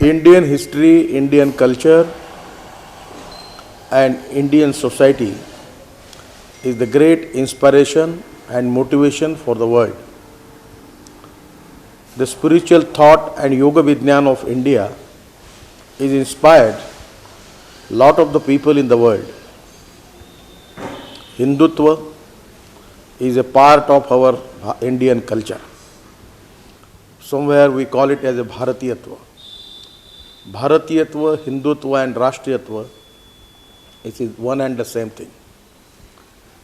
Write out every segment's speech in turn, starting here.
Indian history, Indian culture, and Indian society is the great inspiration and motivation for the world. The spiritual thought and yoga vidyan of India is inspired lot of the people in the world. Hindutva is a part of our Indian culture. Somewhere we call it as a Bharatiyatva. Bharatiyatva, Hindutva and Rashtriyatva is one and the same thing.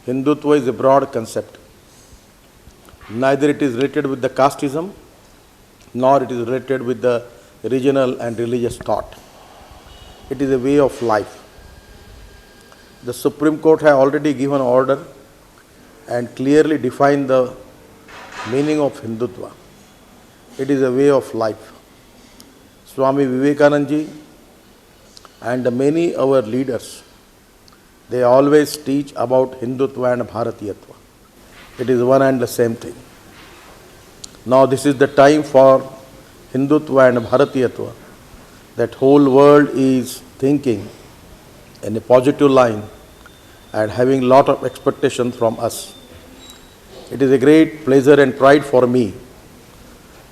Hindutva is a broad concept. Neither it is related with the casteism, nor it is related with the regional and religious thought. It is a way of life. The Supreme Court has already given order and clearly defined the meaning of Hindutva. It is a way of life. Swami Vivekananda ji and many our leaders, they always teach about Hindutva and Bharatiyatva. It is one and the same thing. Now this is the time for Hindutva and Bharatiyatva. That whole world is thinking in a positive line and having lot of expectation from us. It is a great pleasure and pride for me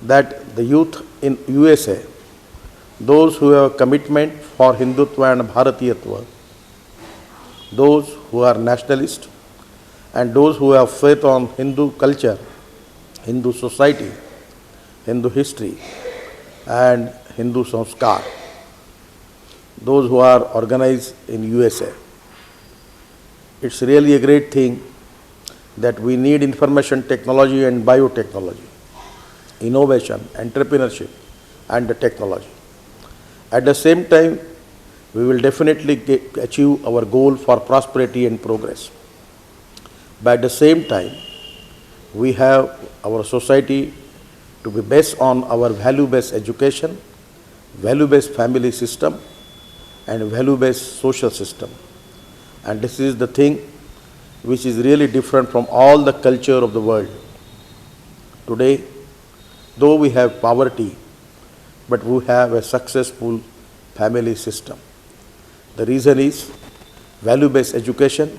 that the youth in USA, those who have a commitment for Hindutva and Bharatiyatva, those who are nationalists and those who have faith on Hindu culture, Hindu society, Hindu history and Hindu sanskar, those who are organized in USA. It's really a great thing that we need information technology and biotechnology, innovation, entrepreneurship and the technology. At the same time, we will definitely achieve our goal for prosperity and progress. But at the same time, we have our society to be based on our value-based education, value-based family system and value-based social system. And this is the thing which is really different from all the culture of the world. Today, though we have poverty, but we have a successful family system. The reason is value-based education,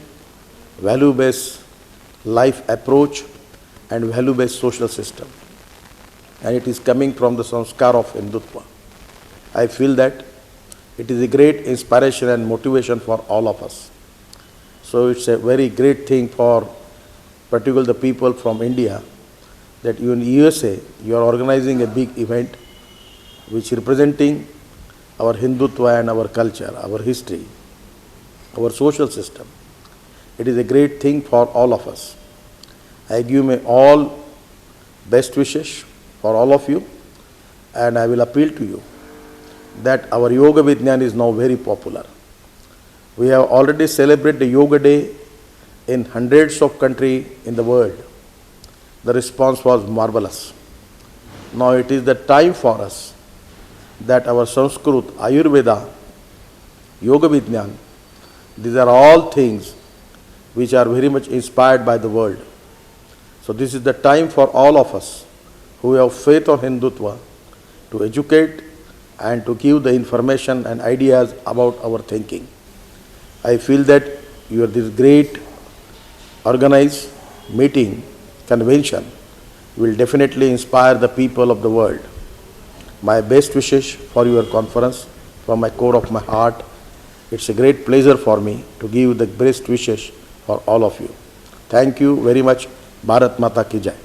value-based life approach and value-based social system. And it is coming from the sanskar of Hindutva. I feel that it is a great inspiration and motivation for all of us. So it's a very great thing for particularly the people from India that you in USA, you are organizing a big event which is representing our Hindutva and our culture, our history, our social system. It is a great thing for all of us. I give my all best wishes for all of you and I will appeal to you that our Yoga Vidyan is now very popular. We have already celebrated the Yoga Day in hundreds of countries in the world. The response was marvelous. Now it is the time for us that our Sanskrit, Ayurveda, Yoga Vidyan, these are all things which are very much inspired by the world. So this is the time for all of us who have faith on Hindutva to educate and to give the information and ideas about our thinking. I feel that your this great organized meeting, convention will definitely inspire the people of the world. My best wishes for your conference from my core of my heart. It's a great pleasure for me to give the best wishes for all of you. Thank you very much. Bharat Mata Ki Jai.